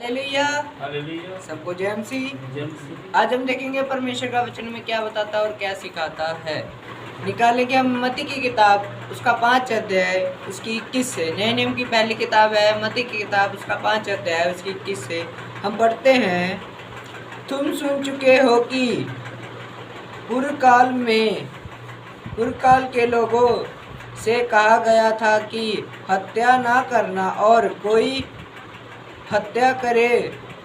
Hallelujah. Hallelujah. सबको जय मसीह। जय मसीह। आज हम देखेंगे परमेश्वर का वचन में क्या बताता है और क्या सिखाता है। निकालेंगे हम मत्ती की किताब, उसका 5 अध्याय, उसकी 21 से। नए नियम की पहली किताब है मत्ती की किताब, उसका 5 अध्याय, उसकी 21 से हम पढ़ते हैं। तुम सुन चुके हो कि पूर्वकाल के लोगों से कहा गया था कि हत्या ना करना, और कोई हत्या करे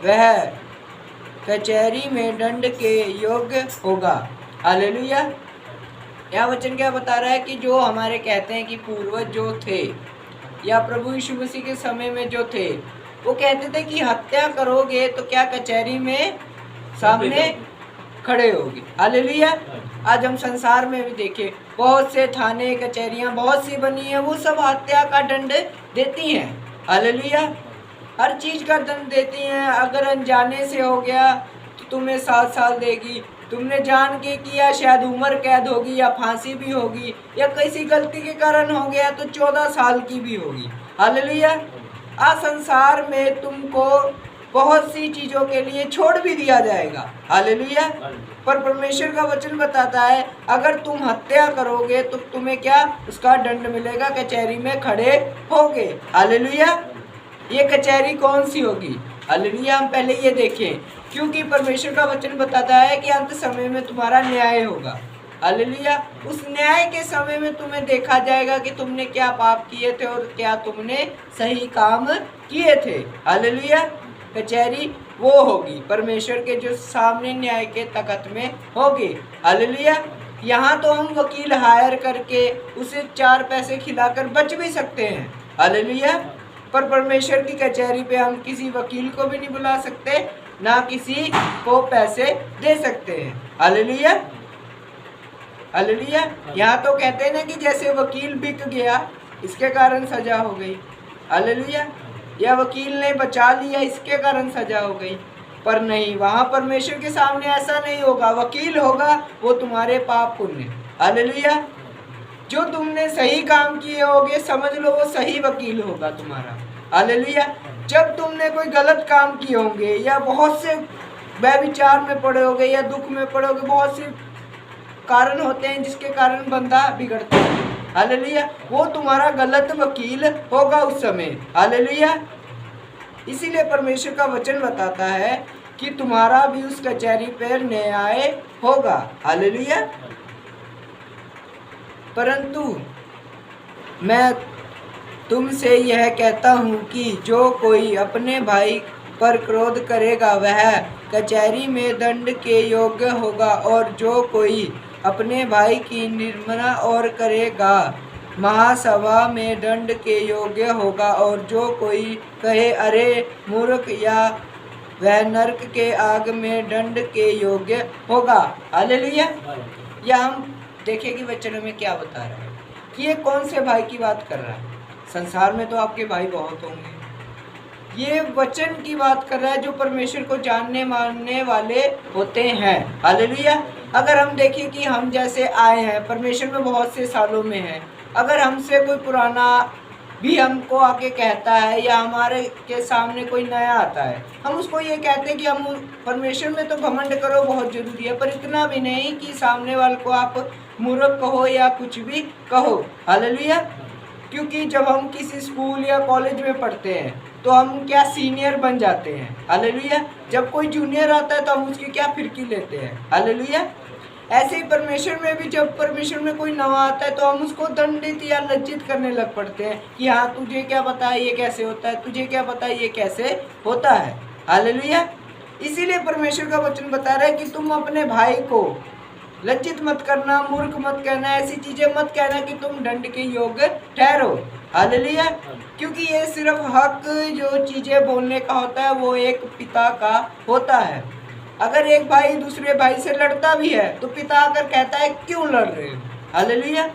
वह कचहरी में दंड के योग्य होगा। हालेलुया। यह वचन क्या बता रहा है कि जो हमारे कहते हैं कि पूर्वज जो थे या प्रभु यीशु मसीह के समय में जो थे, वो कहते थे कि हत्या करोगे तो क्या कचहरी में सामने खड़े होगे। हालेलुया। आज हम संसार में भी देखें, बहुत से थाने कचहरियां बहुत सी बनी है, वो सब हत्या का दंड देती हैं। हालेलुया। हर चीज का दंड देती हैं। अगर अनजाने से हो गया तो तुम्हें 7 साल देगी, तुमने जान के किया शायद उम्र कैद होगी या फांसी भी होगी, या किसी गलती के कारण हो गया तो 14 साल की भी होगी। हालेलुया। आज संसार में तुमको बहुत सी चीजों के लिए छोड़ भी दिया जाएगा। हालेलुया। पर परमेश्वर का वचन बताता है अगर तुम हत्या करोगे तो तुम्हें क्या उसका दंड मिलेगा, कचहरी में खड़े होगे। हालेलुया। ये कचहरी कौन सी होगी? हालेलुया। हम पहले ये देखें, क्योंकि परमेश्वर का वचन बताता है कि अंत समय में तुम्हारा न्याय होगा। हालेलुया। उस न्याय के समय में तुम्हें देखा जाएगा कि तुमने क्या पाप किए थे और क्या तुमने सही काम किए थे। हालेलुया। कचहरी वो होगी परमेश्वर के जो सामने न्याय के तख्त में होगी। हालेलुया। यहाँ तो हम वकील हायर करके उसे 4 पैसे खिलाकर बच भी सकते हैं। हालेलुया। पर परमेश्वर की कचहरी पे हम किसी वकील को भी नहीं बुला सकते, ना किसी को पैसे दे सकते हैं। हालेलुया। हालेलुया। यहाँ तो कहते हैं ना कि जैसे वकील बिक गया, इसके कारण सजा हो गई। हालेलुया। या वकील ने बचा लिया, इसके कारण सजा हो गई। पर नहीं, वहां परमेश्वर के सामने ऐसा नहीं होगा। वकील होगा वो तुम्हारे पाप पुण्य। हालेलुया। जो तुमने सही काम किए होगे, समझ लो वो सही वकील होगा तुम्हारा। हालेलुया। जब तुमने कोई गलत काम किए होंगे या बहुत से व्यभिचार में पड़े होगे या दुख में पड़े होगे, बहुत से कारण होते हैं जिसके कारण बंदा बिगड़ता है। हालेलुया। वो तुम्हारा गलत वकील होगा उस समय। हालेलुया। इसीलिए परमेश्वर का वचन बताता है कि तुम्हारा भी उस कचहरी पर न्याय होगा। हालेलुया। परंतु मैं तुमसे यह कहता हूँ कि जो कोई अपने भाई पर क्रोध करेगा वह कचहरी में दंड के योग्य होगा, और जो कोई अपने भाई की निंदा और करेगा महासभा में दंड के योग्य होगा, और जो कोई कहे अरे मूर्ख, या वह नरक के आग में दंड के योग्य होगा। हालेलुया। या हम देखें कि वचनों में क्या बता रहा है कि ये कौन से भाई की बात कर रहा है। संसार में तो आपके भाई बहुत होंगे, ये वचन की बात कर रहा है जो परमेश्वर को जानने मानने वाले होते हैं। हालेलुया। अगर हम देखें कि हम जैसे आए हैं परमेश्वर में बहुत से सालों में हैं, अगर हमसे कोई पुराना भी हमको आके कहता है या हमारे के सामने कोई नया आता है, हम उसको ये कहते हैं कि हम परमेश्वर में तो घमंड करो बहुत जरूरी है, पर इतना भी नहीं कि सामने वाले को आप मूर्ख कहो या कुछ भी कहो। हालेलुया। क्योंकि जब हम किसी स्कूल या कॉलेज में पढ़ते हैं तो हम क्या सीनियर बन जाते हैं। हालेलुया। जब कोई जूनियर आता है तो हम उसकी क्या फिरकी लेते हैं। हालेलुया। ऐसे ही परमेश्वर में भी जब परमेश्वर में कोई नवा आता है तो हम उसको दंडित या लज्जित करने लग पड़ते हैं कि हाँ तुझे क्या पता है ये कैसे होता है, तुझे क्या पता है ये कैसे होता है। हालेलुया। इसीलिए परमेश्वर का वचन बता रहा है कि तुम अपने भाई को लज्जित मत करना, मूर्ख मत कहना, ऐसी चीजें मत कहना कि तुम दंड के योग्य ठहरो। हालेलुया। क्योंकि ये सिर्फ हक जो चीजें बोलने का होता है वो एक पिता का होता है। अगर एक भाई दूसरे भाई से लड़ता भी है तो पिता आकर कहता है क्यों लड़ रहे हो। हालेलुया।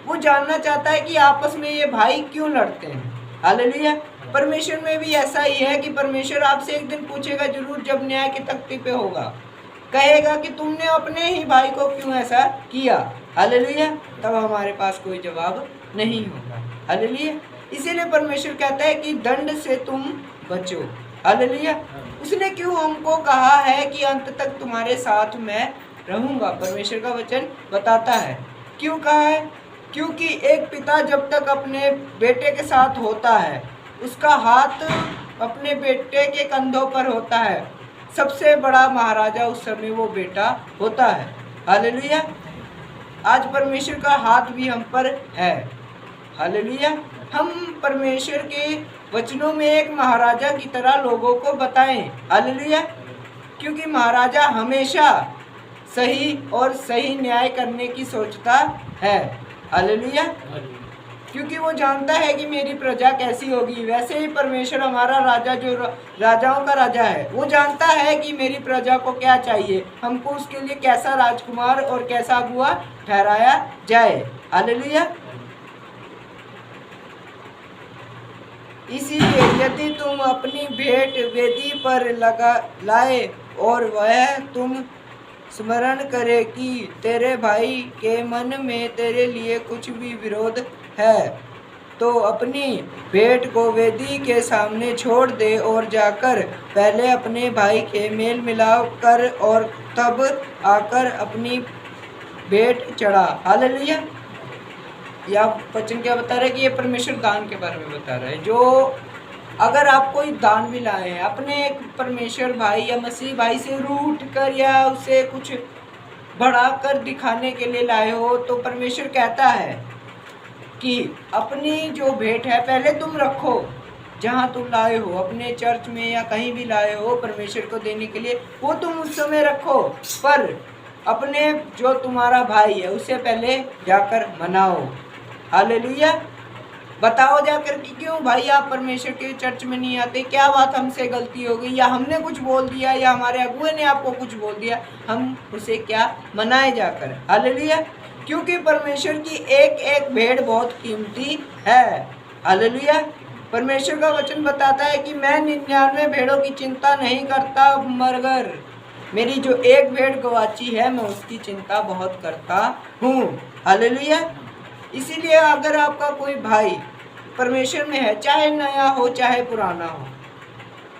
वो जानना चाहता है कि आपस में ये भाई क्यों लड़ते हैं। हालेलुया। परमेश्वर में भी ऐसा ही है कि परमेश्वर आपसे एक दिन पूछेगा जरूर, जब न्याय की तख्ती पे होगा, कहेगा कि तुमने अपने ही भाई को क्यों ऐसा किया। हालेलुया। तब हमारे पास कोई जवाब नहीं होगा। हालेलुया। इसीलिए परमेश्वर कहता है कि दंड से तुम बचो। हालेलुया। उसने क्यों हमको कहा है कि अंत तक तुम्हारे साथ मैं रहूंगा? परमेश्वर का वचन बताता है क्यों कहा है। क्योंकि एक पिता जब तक अपने बेटे के साथ होता है, उसका हाथ अपने बेटे के कंधों पर होता है, सबसे बड़ा महाराजा उस समय वो बेटा होता है। हालेलुया। आज परमेश्वर का हाथ भी हम पर है। हालेलुया। हम परमेश्वर के वचनों में एक महाराजा की तरह लोगों को बताएं। हालेलुया। क्योंकि महाराजा हमेशा सही और सही न्याय करने की सोचता है। हालेलुया। क्योंकि वो जानता है कि मेरी प्रजा कैसी होगी। वैसे ही परमेश्वर हमारा राजा, जो राजाओं का राजा है, वो जानता है कि मेरी प्रजा को क्या चाहिए, हमको उसके लिए कैसा राजकुमार और कैसा अगुआ ठहराया जाए। हालेलुया। इसीलिए यदि तुम अपनी भेंट वेदी पर लाए और वह तुम स्मरण करे कि तेरे भाई के मन में तेरे लिए कुछ भी विरोध है, तो अपनी भेंट को वेदी के सामने छोड़ दे और जाकर पहले अपने भाई के मेल मिलाप कर और तब आकर अपनी भेंट चढ़ा। हालेलुया। यह वचन क्या बता रहा है कि ये परमेश्वर दान के बारे में बता रहा है। जो अगर आप कोई दान भी लाए हैं अपने एक परमेश्वर भाई या मसीह भाई से रूठ कर या उसे कुछ बढ़ाकर दिखाने के लिए लाए हो, तो परमेश्वर कहता है कि अपनी जो भेंट है पहले तुम रखो जहाँ तुम लाए हो, अपने चर्च में या कहीं भी लाए हो परमेश्वर को देने के लिए, वो तुम उस समय रखो, पर अपने जो तुम्हारा भाई है उसे पहले जाकर मनाओ। हालेलुया। बताओ जाकर कि क्यों भाई आप परमेश्वर के चर्च में नहीं आते, क्या बात हमसे गलती हो गई, या हमने कुछ बोल दिया या हमारे अगुए ने आपको कुछ बोल दिया, हम उसे क्या मनाए जाकर। हालेलुया। क्योंकि परमेश्वर की एक एक भेड़ बहुत कीमती है। हालेलुया। परमेश्वर का वचन बताता है कि मैं 99 भेड़ों की चिंता नहीं करता, मगर मेरी जो एक भेड़ गवाची है मैं उसकी चिंता बहुत करता हूँ। हालेलुया। इसीलिए अगर आपका कोई भाई परमेश्वर में है, चाहे नया हो चाहे पुराना हो,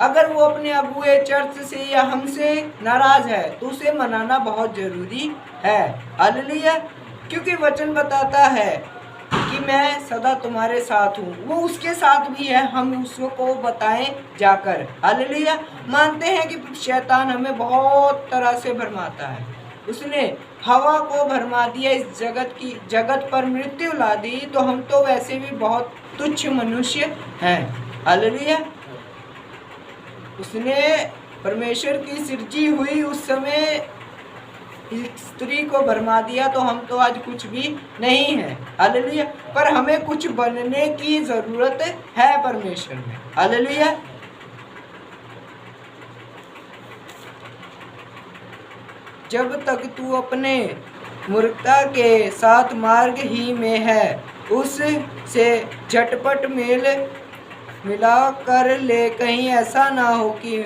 अगर वो अपने अगुए चर्च से या हमसे नाराज है तो उसे मनाना बहुत जरूरी है। हालेलुया। क्योंकि वचन बताता है कि मैं सदा तुम्हारे साथ हूँ, वो उसके साथ भी है, हम उसको बताएं जाकर। हालेलुया। मानते हैं कि शैतान हमें बहुत तरह से भरमाता है। उसने हवा को भरमा दिया, इस जगत पर मृत्यु ला दी, तो हम तो वैसे भी बहुत तुच्छ मनुष्य हैं। हालेलुया। उसने परमेश्वर की सृजी हुई उस समय स्त्री को भरमा दिया, तो हम तो आज कुछ भी नहीं है। हालेलुया। पर हमें कुछ बनने की जरूरत है परमेश्वर में। हालेलुया। जब तक तू अपने मूर्खता के साथ मार्ग ही में है, उस से झटपट मिला कर ले, कहीं ऐसा ना हो कि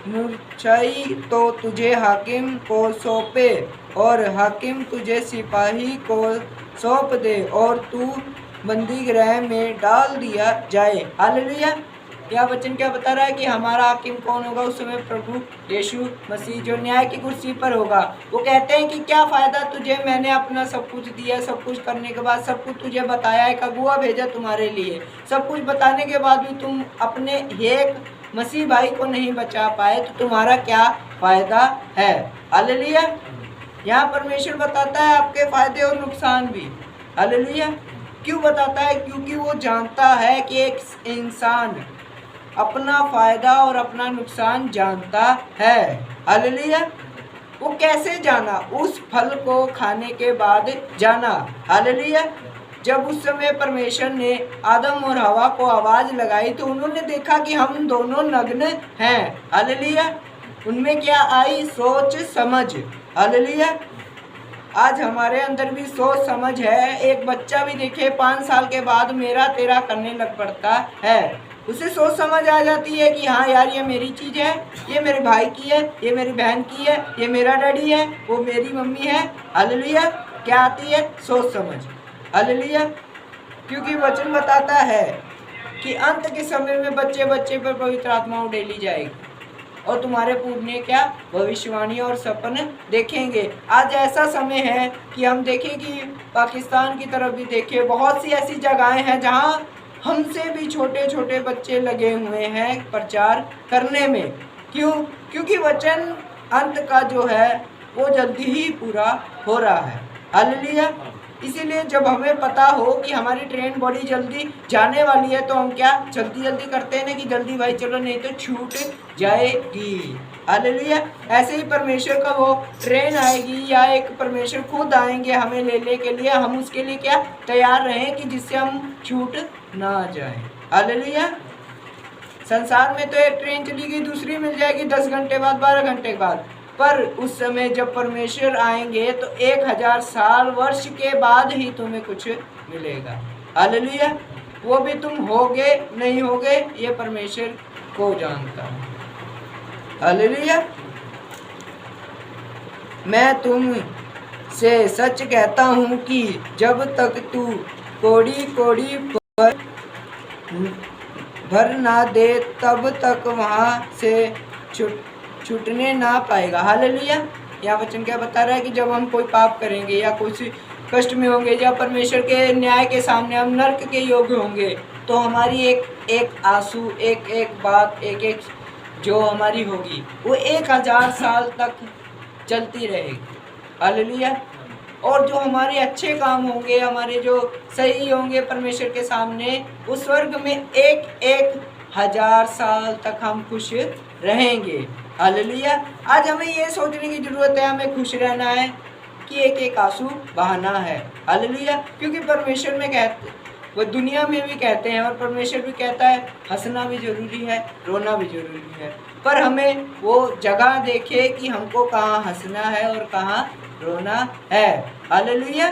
मूर्छाई तो तुझे हाकिम को सौंपे और हाकिम तुझे सिपाही को सौंप दे और तू बंदी गृह में डाल दिया जाए। हालेलुया। यह वचन क्या बता रहा है कि हमारा हाकिम कौन होगा? उस समय प्रभु यीशु मसीह जो न्याय की कुर्सी पर होगा। वो कहते हैं कि क्या फ़ायदा तुझे, मैंने अपना सब कुछ दिया, सब कुछ करने के बाद, सब कुछ तुझे बताया, एक अगुआ भेजा तुम्हारे लिए, सब कुछ बताने के बाद भी तुम अपने एक मसीह भाई को नहीं बचा पाए, तो तुम्हारा क्या फ़ायदा है? हालेलुया। यहाँ परमेश्वर बताता है आपके फ़ायदे और नुकसान भी। हालेलुया। क्यों बताता है? क्योंकि वो जानता है कि एक इंसान अपना फ़ायदा और अपना नुकसान जानता है। हालेलुया। वो कैसे जाना? उस फल को खाने के बाद जाना। हालेलुया। जब उस समय परमेश्वर ने आदम और हवा को आवाज़ लगाई तो उन्होंने देखा कि हम दोनों नग्न हैं। हालेलुया। उनमें क्या आई? सोच समझ। हालेलुया। आज हमारे अंदर भी सोच समझ है। एक बच्चा भी देखे 5 साल के बाद मेरा तेरा करने लग पड़ता है, उसे सोच समझ आ जाती है कि हाँ यार ये मेरी चीज़ है, ये मेरे भाई की है, ये मेरी बहन की है, ये मेरा डैडी है, वो मेरी मम्मी है। हालेलुया। क्या आती है? सोच समझ। हालेलुया। क्योंकि वचन बताता है कि अंत के समय में बच्चे बच्चे पर पवित्र आत्मा उड़ेली जाएगी और तुम्हारे पुण्य क्या भविष्यवाणी और सपने देखेंगे। आज ऐसा समय है कि हम देखें कि पाकिस्तान की तरफ भी देखें, बहुत सी ऐसी जगहें हैं जहां हमसे भी छोटे छोटे बच्चे लगे हुए हैं प्रचार करने में। क्यों? क्योंकि वचन अंत का जो है वो जल्दी ही पूरा हो रहा है। हालेलुया। इसीलिए जब हमें पता हो कि हमारी ट्रेन बड़ी जल्दी जाने वाली है तो हम क्या जल्दी जल्दी करते हैं ना कि जल्दी भाई चलो, नहीं तो छूट जाएगी। हालेलुया। ऐसे ही परमेश्वर का वो ट्रेन आएगी या एक परमेश्वर खुद आएंगे हमें लेने के लिए, हम उसके लिए क्या तैयार रहें कि जिससे हम छूट ना जाए। हालेलुया। संसार में तो एक ट्रेन चली गई, दूसरी मिल जाएगी 10 घंटे बाद, 12 घंटे बाद, पर उस समय जब परमेश्वर आएंगे तो 1000 साल वर्ष के बाद ही तुम्हें कुछ मिलेगा। हालेलुया। वो भी तुम होगे नहीं होगे ये परमेश्वर को जानता है। हालेलुया। मैं तुम से सच कहता हूँ कि जब तक तू कोड़ी कोड़ी भर ना दे तब तक वहाँ से छूटने ना पाएगा। हालेलुया। यहाँ वचन क्या बता रहा है कि जब हम कोई पाप करेंगे या कुछ कष्ट में होंगे या परमेश्वर के न्याय के सामने हम नर्क के योग्य होंगे तो हमारी एक एक आंसू, एक एक बात, एक एक जो हमारी होगी वो 1000 साल तक चलती रहेगी। हालेलुया। और जो हमारे अच्छे काम होंगे, हमारे जो सही होंगे परमेश्वर के सामने, उस स्वर्ग में 1000 साल तक हम खुश रहेंगे। हालेलुया। आज हमें ये सोचने की जरूरत है, हमें खुश रहना है कि एक एक आंसू बहाना है। हालेलुया। क्योंकि परमेश्वर में कहते, वो दुनिया में भी कहते हैं और परमेश्वर भी कहता है हंसना भी जरूरी है, रोना भी जरूरी है, पर हमें वो जगह देखे कि हमको कहाँ हंसना है और कहाँ रोना है। हालेलुया।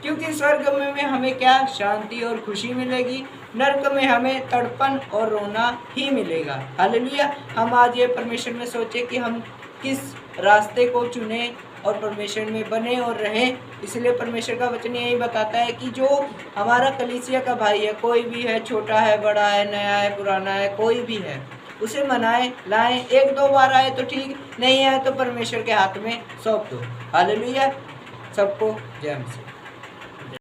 क्योंकि स्वर्ग में हमें क्या शांति और खुशी मिलेगी, नरक में हमें तड़पन और रोना ही मिलेगा। हालेलुया। हम आज ये परमेश्वर में सोचे कि हम किस रास्ते को चुने और परमेश्वर में बने और रहें। इसलिए परमेश्वर का वचन यही बताता है कि जो हमारा कलीसिया का भाई है, कोई भी है, छोटा है, बड़ा है, नया है, पुराना है, कोई भी है, उसे मनाएं, लाएं। 1-2 बार आए तो ठीक, नहीं आए तो परमेश्वर के हाथ में सौंप दो। हालेलुया। सबको जय मसीह।